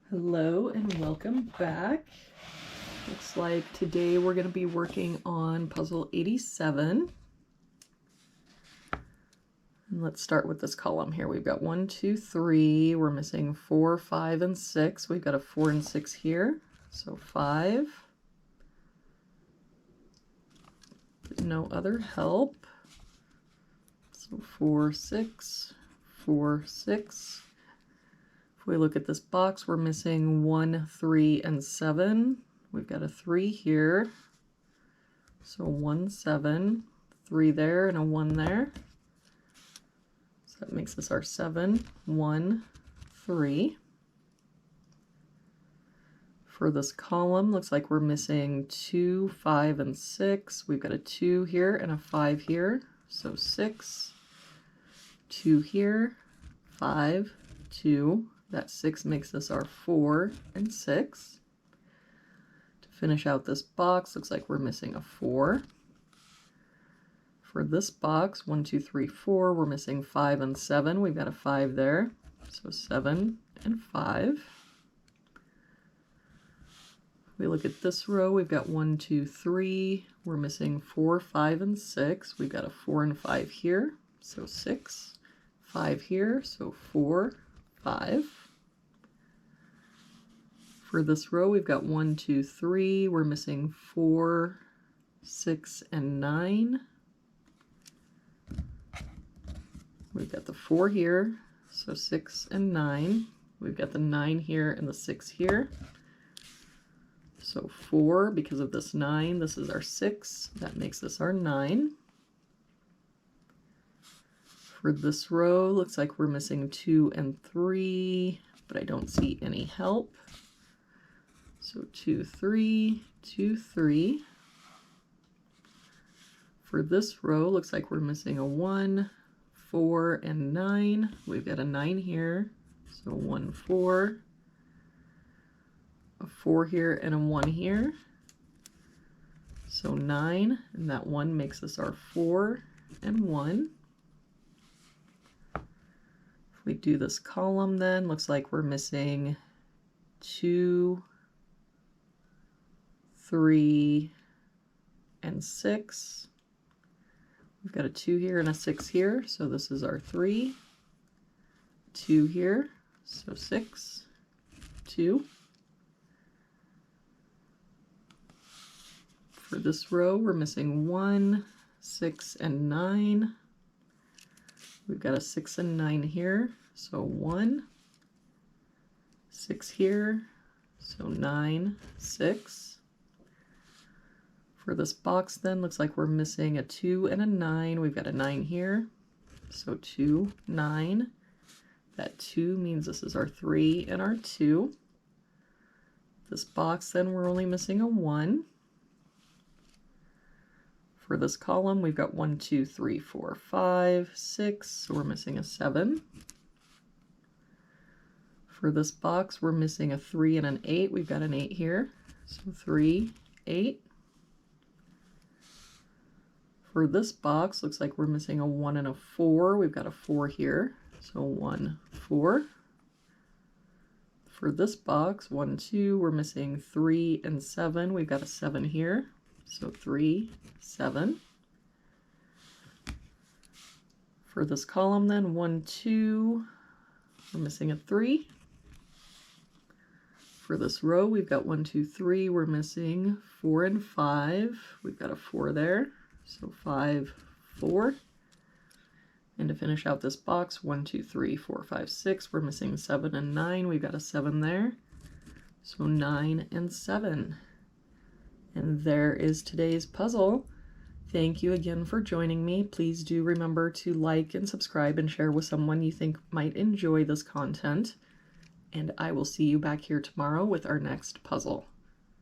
Hello and welcome back. Looks like today we're going to be working on puzzle 87. And let's start with this column here. We've got 1, 2, 3. We're missing 4, 5, and 6. We've got a 4 and 6 here. So 5. No other help. So 4, 6, 4, 6. If we look at this box, we're missing 1, 3, and 7. We've got a 3 here. So 1, 7, 3 there, and a 1 there. So that makes this our 7, 1, 3. For this column, looks like we're missing 2, 5, and 6. We've got a 2 here and a 5 here. So 6, 2 here, 5, 2. That 6 makes this our 4 and 6. To finish out this box, looks like we're missing a 4. For this box, 1, 2, 3, 4, we're missing 5 and 7. We've got a 5 there, so 7 and 5. We look at this row, we've got 1, 2, 3. We're missing 4, 5, and 6. We've got a 4 and 5 here, so 6. 5 here, so 4, 5. For this row, we've got 1, 2, 3. We're missing 4, 6, and 9. We've got the 4 here, so 6 and 9. We've got the 9 here and the 6 here. So 4, because of this 9, this is our 6. That makes this our 9. For this row, looks like we're missing 2 and 3, but I don't see any help. So 2, 3, 2, 3. For this row, looks like we're missing a 1, 4, and 9. We've got a 9 here, so 1, 4. A 4 here and a 1 here. So 9, and that 1 makes us our 4 and 1. If we do this column then, looks like we're missing 2, 3, and 6. We've got a 2 here and a 6 here, so this is our 3. 2 here, so 6, 2. For this row, we're missing 1, 6, and 9. We've got a 6 and 9 here, so 1. 6 here, so 9, 6. For this box then, looks like we're missing a 2 and a 9. We've got a 9 here, so 2, 9. That 2 means this is our 3 and our 2. This box then, we're only missing a 1. For this column, we've got 1, 2, 3, 4, 5, 6, so we're missing a 7. For this box, we're missing a 3 and an 8. We've got an 8 here, so 3, 8. For this box, looks like we're missing a 1 and a 4. We've got a 4 here, so 1, 4. For this box, 1, 2, we're missing 3 and 7. We've got a 7 here, so 3, 7. For this column then, 1, 2, we're missing a 3. For this row, we've got 1, 2, 3, we're missing 4 and 5. We've got a 4 there, so 5, 4. And to finish out this box, 1, 2, 3, 4, 5, 6, we're missing 7 and 9. We've got a 7 there, so 9 and 7. And there is today's puzzle. Thank you again for joining me. Please do remember to like and subscribe and share with someone you think might enjoy this content. And I will see you back here tomorrow with our next puzzle.